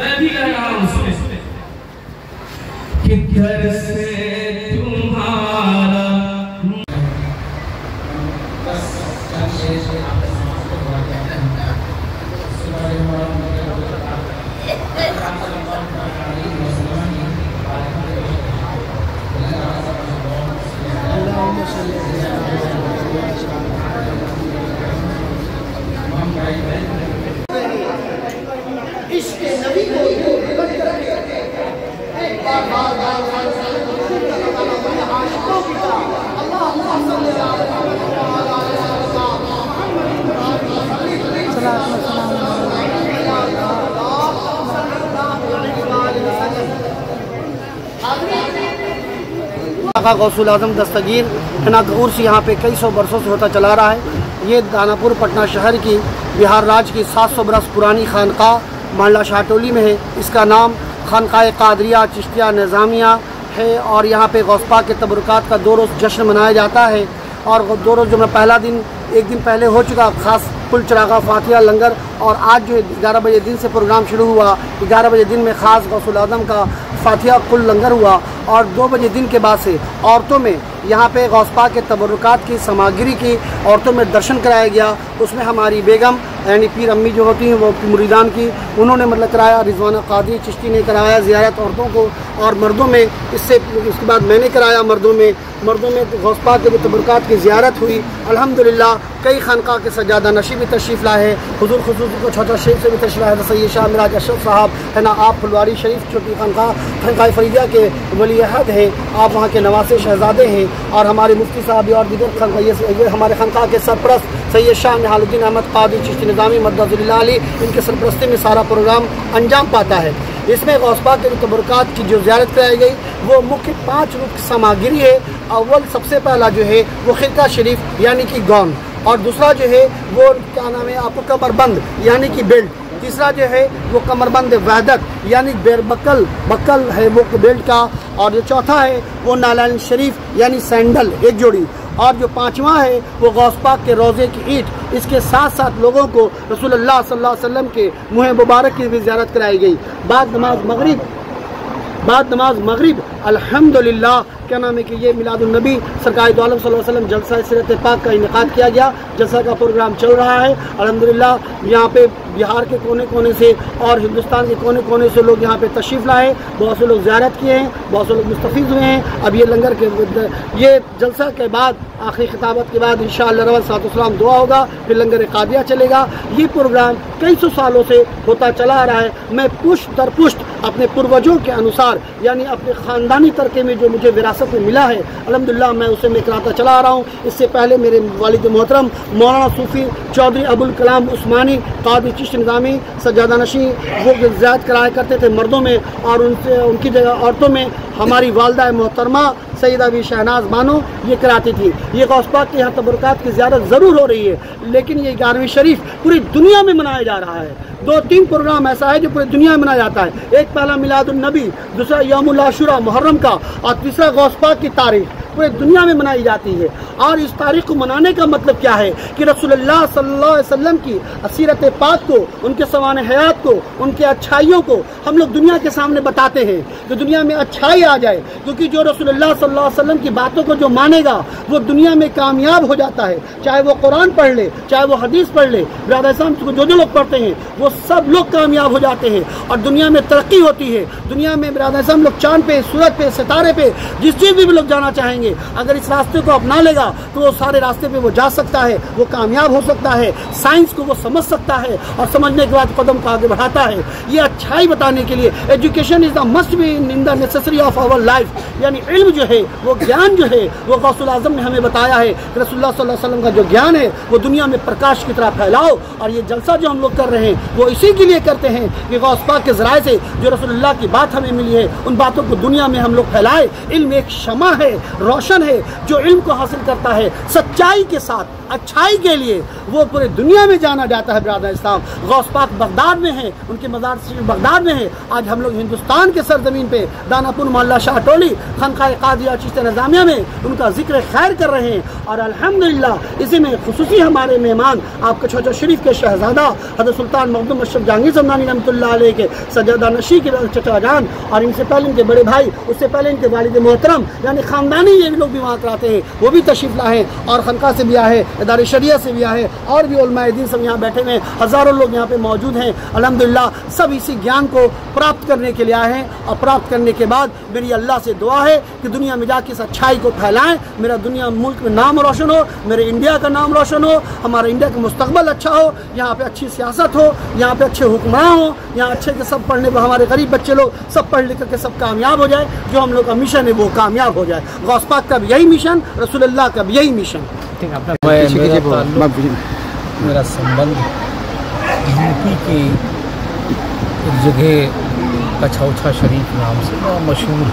میں بھی کہہ رہا ہوں سنیں کہ گھر سے تمہارا غوث اعظم دستگیر ظہور سے یہاں پہ کئی سو برسوں سے ہوتا چلا رہا ہے۔ یہ داناپور پٹنہ شہر کی بہار راج کی 700 برس پرانی خانقاہ محلہ شاہٹولی میں ہے۔ اس کا نام خانقاہ قادریہ چشتیہ نظامیہ ہے اور یہاں پہ غوث پاک کے تبرکات کا 2 روز جشن منایا جاتا ہے۔ اور 2 روز جو میں پہلا دن ایک دن پہلے ہو چکا خاص کل چراغا فاتحہ لنگر، اور آج جو 11 بجے دن سے پروگرام شروع ہوا۔ 11 بجے دن میں خاص غوث اعظم کا فاتحہ کل لنگر ہوا، اور 2 بجے دن کے بعد سے عورتوں میں یہاں پہ غوث پاک کے تبرکات کی سماگری کی عورتوں میں درشن کرایا گیا۔ اس میں ہماری بیگم یعنی پیر امی جو ہوتی ہیں وہ مریدان کی، انہوں نے مطلب کرایا، رضوانہ قادری چشتی نے کرایا زیارت عورتوں کو، اور مردوں میں اس کے بعد میں نے کرایا مردوں میں غوث پاک کے تبرکات کی زیارت ہوئی۔ الحمدللہ کئی خانقاہ کے سجادہ نشی بھی تشریف لائے ہیں، حضور خصوصی کو چھوٹا شریف سے بھی تشریف لائے ہیں، سید شاہ میراج اشرف صاحب ہے نا، آپ پھلواری شریف چھوٹی خانقاہ فریدیہ کے ولی عہد ہیں، آپ وہاں کے نواسے شہزادے ہیں، اور ہمارے مفتی صاحب اور دیگر ہمارے خانقاہ کے سرپرست سید شاہ نہال الدین احمد قادری چشتی نظامی مدد اللہ علی، ان کے سرپرستی میں سارا پروگرام انجام پاتا ہے۔ اس میں غوث پاک کے تبرکات کی جو زیارت کرائی گئی وہ مکھ 5 رکن سماگری ہے۔ اول سب سے پہلا جو ہے وہ خرقہ شریف یعنی کہ گون، اور دوسرا جو ہے وہ کیا نام ہے آپ کو کمر بند یعنی کہ بیلٹ، تیسرا جو ہے وہ کمر بند وحدت یعنی بکل ہے وہ بیلٹ کا، اور جو چوتھا ہے وہ نالین شریف یعنی سینڈل 1 جوڑی، اور جو 5واں ہے وہ غوث پاک کے روضے کی اینٹ۔ اس کے ساتھ ساتھ لوگوں کو رسول اللہ صلی اللہ علیہ وسلم کے منہ مبارک کی بھی زیارت کرائی گئی۔ بعد نماز مغرب الحمدللہ کیا نام ہے کہ یہ میلاد النبی سرکار دو عالم صلی اللہ علیہ وسلم جلسہ سیرت پاک کا انعقاد کیا گیا۔ جلسہ کا پروگرام چل رہا ہے الحمدللہ۔ یہاں پہ بہار کے کونے کونے سے اور ہندوستان کے کونے کونے سے لوگ یہاں پہ تشریف لائے، بہت سے لوگ زیارت کیے ہیں، بہت سے لوگ مستفید ہوئے ہیں۔ اب یہ لنگر کے یہ جلسہ کے بعد آخری خطابت کے بعد انشاءاللہ رول صلاۃ والسلام دعا ہوگا، پھر لنگر قادریہ چلے گا۔ یہ پروگرام کئی سو سالوں سے ہوتا چلا آ رہا ہے۔ میں پشت در پشت اپنے پروجوں کے انوسار یعنی اپنے خاندانی ترکے میں جو مجھے وراثت میں ملا ہے الحمدللہ میں اسے میں کراتا چلا آ رہا ہوں۔ اس سے پہلے میرے والد محترم مولانا صوفی چودھری ابوالکلام عثمانی قادری چشتی نظامی سجادہ نشین وہ زیارت کرایا کرتے تھے مردوں میں، اور ان کی جگہ عورتوں میں ہماری والدہ محترمہ سیدہ بھی شہناز بانو یہ کراتی تھی۔ یہ غوث پاک کے یہاں تبرکات کی زیارت ضرور ہو رہی ہے، لیکن یہ 11ویں شریف پوری دنیا میں منایا جا رہا ہے۔ 2-3 پروگرام ایسا ہے جو پوری دنیا میں منایا جاتا ہے۔ ایک پہلا میلاد النبی، دوسرا یوم العاشوراء محرم کا، اور تیسرا غوث پاک کی تاریخ پورے دنیا میں منائی جاتی ہے۔ اور اس تاریخ کو منانے کا مطلب کیا ہے کہ رسول اللہ صلی اللہ علیہ وسلم کی سیرت پاک کو، ان کے سوانح حیات کو، ان کے اچھائیوں کو ہم لوگ دنیا کے سامنے بتاتے ہیں کہ دنیا میں اچھائی آ جائے، کیونکہ جو رسول اللہ صلی اللہ علیہ وسلم کی باتوں کو جو مانے گا وہ دنیا میں کامیاب ہو جاتا ہے، چاہے وہ قرآن پڑھ لے، چاہے وہ حدیث پڑھ لے۔ برادر اسلام کو جو لوگ پڑھتے ہیں وہ سب لوگ کامیاب ہو جاتے ہیں اور دنیا میں ترقی ہوتی ہے۔ دنیا میں برادر اسلام لوگ چاند پہ، سورج پہ، ستارے پہ، جس چیز بھی لوگ جانا چاہیں گے، اگر اس راستے کو اپنا لے گا تو وہ سارے راستے پہ وہ جا سکتا ہے، وہ کامیاب ہو سکتا ہے، سائنس کو وہ سمجھ سکتا ہے، اور سمجھنے کے بعد قدم کو آگے بڑھاتا ہے۔ یہ اچھائی بتانے کے لیے education is the must be in the necessary of our life, یعنی علم جو ہے وہ گیان جو ہے وہ غوث اعظم نے ہمیں بتایا ہے کہ رسول اللہ صلی اللہ علیہ وسلم کا جو گیان ہے وہ دنیا میں پرکاش کی طرح پھیلاؤ۔ اور یہ جلسہ جو ہم لوگ کر رہے ہیں وہ اسی کے لیے کرتے ہیں کہ غوث پاک کے ذرائع سے جو رسول اللہ کی بات ہمیں ملی ہے ان باتوں کو دنیا میں ہم لوگ پھیلائے۔ علم ایک شمع ہے، روشن ہے. جو علم کو حاصل کرتا ہے سچائی کے ساتھ اچھائی کے لیے وہ پورے دنیا میں جانا جاتا ہے. برادر اسلام غوث پاک بغداد میں ہیں, ان کے مزار شریف بغداد میں ہے. آج ہم لوگ ہندوستان کے سرزمین پہ دانا پور محلہ شاہ ٹولی خانقاہ قادریہ چشتیہ نظامیہ میں ان کا ذکر خیر کر رہے ہیں. اور الحمدللہ اسی میں خصوصی ہمارے مہمان آپ کے چوچا شریف کے شہزادہ حضرت سلطان محمد اشرف جہانگیر سمنانی رحمۃ اللہ علیہ کے سجادہ نشی کے چچا جان, اور ان سے پہلے ان کے بڑے بھائی, اس سے پہلے ان کے والد محترم, یعنی خاندانی یہ لوگ بھی وہاں کراتے ہیں, وہ بھی تشریف لائے ہیں. اور خانقاہ سے بھی آئے, ادارے شریعہ سے بھی آئے, اور بھی علماء دین سب یہاں بیٹھے ہوئے ہیں. ہزاروں لوگ یہاں پہ موجود ہیں. الحمدللہ سب اسی گیان کو پراپت کرنے کے لیے آئے ہیں, اور پراپت کرنے کے بعد میری اللہ سے دعا ہے کہ دنیا میں جا کے اس اچھائی کو پھیلائیں. میرا دنیا ملک میں نام روشن ہو, میرے انڈیا کا نام روشن ہو, ہمارا انڈیا کا مستقبل اچھا ہو, یہاں پہ اچھی سیاست ہو, یہاں پہ اچھے حکمراں ہوں, یہاں اچھے کے سب پڑھنے ہمارے غریب بچے لوگ سب پڑھ لکھ کر کے سب کامیاب ہو جائے. جو ہم لوگ کا مشن ہے وہ کامیاب ہو جائے. غوث پاک کا بھی یہی مشن, رسول اللہ کا بھی یہی مشن. میرا سمبند یو پی کی ایک جگہ کچھوچھا شریف نام سے بہت مشہور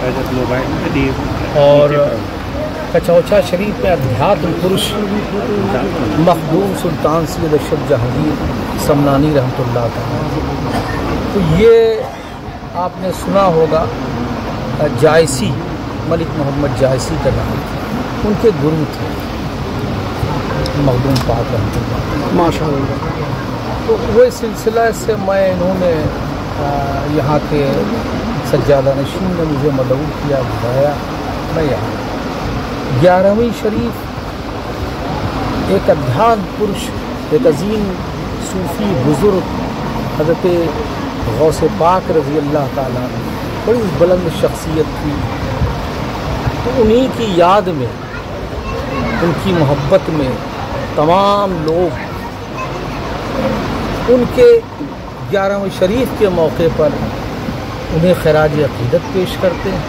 ہے, اور کچھوچھا شریف میں ادھیاتم پرش مخدوم سلطان سید اشرف جہانگیر سمنانی رحمۃ اللہ تعالیٰ. تو یہ آپ نے سنا ہوگا جائسی, ملک محمد جائسی کا نام, ان کے گرو تھے مخدوم پاک رحمۃ اللہ ماشاء اللہ. تو وہ سلسلہ سے میں انہوں نے یہاں کے سجادہ نشین نے مجھے مدعو کیا, بلایا. میں یہاں 11ویں شریف ایک ادھیان پرش, ایک عظیم صوفی بزرگ حضرت غوث پاک رضی اللہ تعالیٰ, بڑی بلند شخصیت تھی. تو انہی کی یاد میں, ان کی محبت میں تمام لوگ ان کے 11ویں شریف کے موقع پر انہیں خراج عقیدت پیش کرتے ہیں,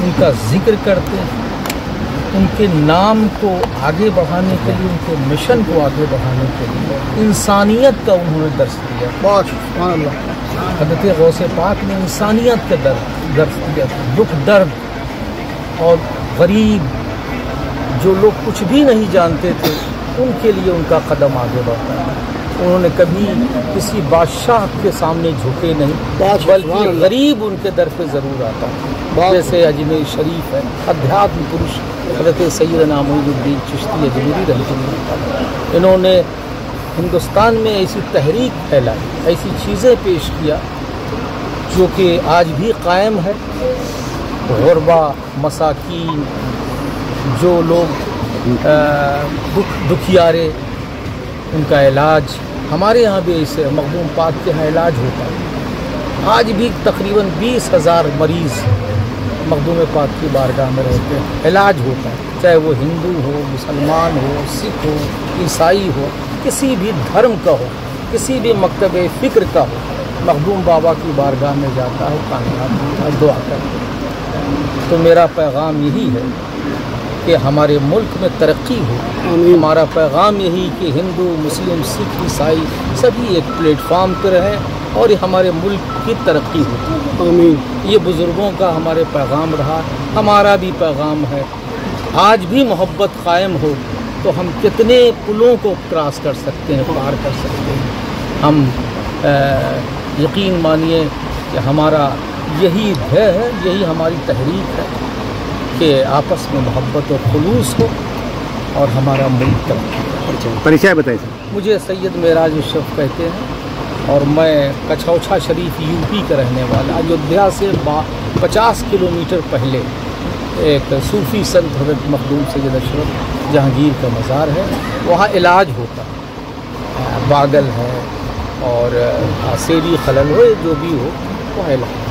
ان کا ذکر کرتے ہیں, ان کے نام کو آگے بڑھانے کے لیے, ان کے مشن کو آگے بڑھانے کے لیے انسانیت کا انہوں نے درس دیا. حضرت غوث پاک نے انسانیت کا درس دیا. دکھ درد اور غریب جو لوگ کچھ بھی نہیں جانتے تھے ان کے لیے ان کا قدم آگے بڑھتا ہے. انہوں نے کبھی کسی بادشاہ کے سامنے جھکے نہیں, بلکہ غریب ان کے در پہ ضرور آتا. جیسے اجمیر شریف ہے, ادھیاتم پرش حضرت سیدنا معین الدین چشتی اجمیری رحمۃ اللہ تعالیٰ, انہوں نے ہندوستان میں ایسی تحریک پھیلائی, ایسی چیزیں پیش کیا جو کہ آج بھی قائم ہے. غربا, مساکین, جو لوگ دکھیارے, ان کا علاج ہمارے یہاں بھی ایسے مخدوم پاک کے یہاں علاج ہوتا ہے. آج بھی تقریباً 20,000 مریض مخدوم پاک کی بارگاہ میں رہتے ہیں, علاج ہوتا ہے. چاہے وہ ہندو ہو, مسلمان ہو, سکھ ہو, عیسائی ہو, کسی بھی دھرم کا ہو, کسی بھی مکتب فکر کا ہو, مخدوم بابا کی بارگاہ میں جاتا ہے, کامیاب ہوتا ہے, دعا کرتا ہے. تو میرا پیغام یہی ہے کہ ہمارے ملک میں ترقی ہو. ہمارا پیغام یہی کہ ہندو, مسلم, سکھ, عیسائی سبھی ایک پلیٹ فارم پہ رہیں اور یہ ہمارے ملک کی ترقی ہو. آمین. یہ بزرگوں کا ہمارے پیغام رہا, ہمارا بھی پیغام ہے. آج بھی محبت قائم ہو تو ہم کتنے پلوں کو کراس کر سکتے ہیں, پار کر سکتے ہیں. ہم یقین مانیے کہ ہمارا یہی دھیے ہے, یہی ہماری تحریک ہے کہ آپس میں محبت اور خلوص ہو اور ہمارا ملک ترقی. پریچے بتائیں سر. مجھے سید معراج اشرف کہتے ہیں اور میں کچھوچھا شریف یو پی کا رہنے والا. ایودھیا سے 50 کلومیٹر پہلے ایک صوفی سنت حضرت مخدوم سید اشرف جہانگیر کا مزار ہے, وہاں علاج ہوتا ہے. باگل ہے اور سیری خلل ہو, جو بھی ہو وہ علاج.